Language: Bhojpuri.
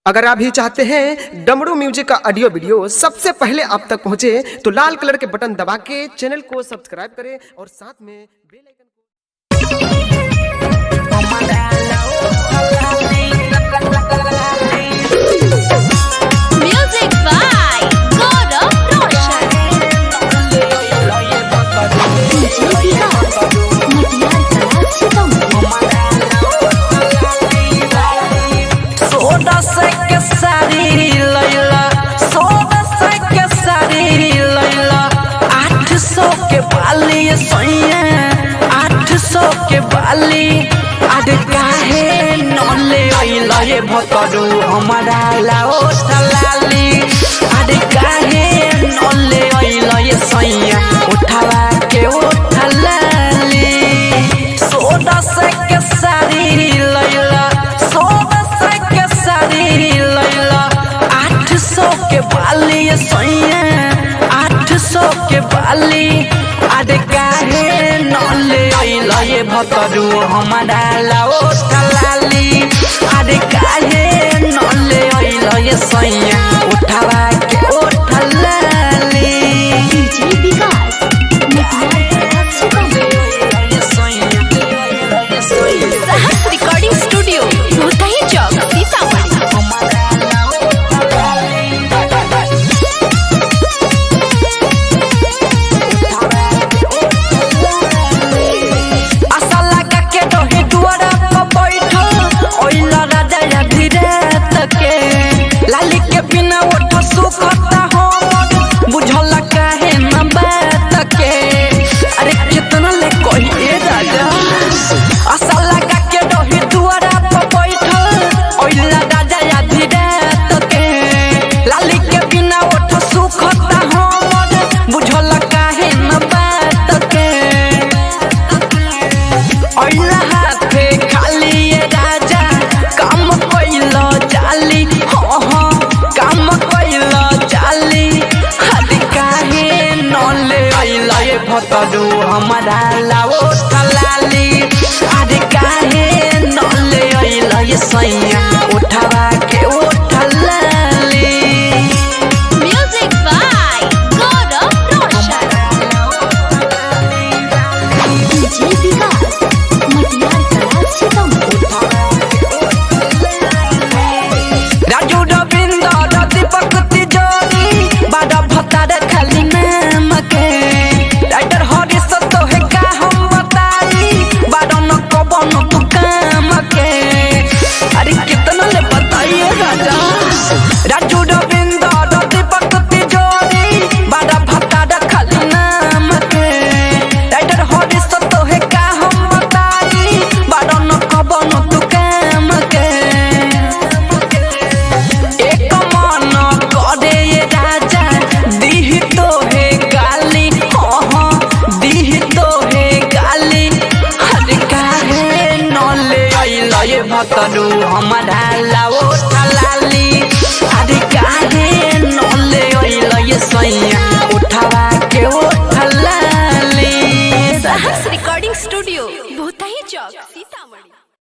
अगर आप भी चाहते हैं डमरू म्यूजिक का ऑडियो वीडियो सबसे पहले आप तक पहुंचे तो लाल कलर के बटन दबा के चैनल को सब्सक्राइब करें और साथ में bell icon Music by Gaurav Roshan. सोदा से के सारी लैला, सोदा से के सारी लैला, 800 के बाली सोइया, 800 के बाली, अरे काहे नले लैला ये भकरू हमारा लाओ थलाली, अरे काहे नले लैला ये सोइया, उठावा के उठलाली, सोदा से के सारी लैला, सोदा से के सारी लैला, 800 के बाली सोइया, 800 के बाली, अरे काहे नले लैला ये भकरू हमारा लाओ थलाली, अरे काहे नले लैला ये सोइया, उठावा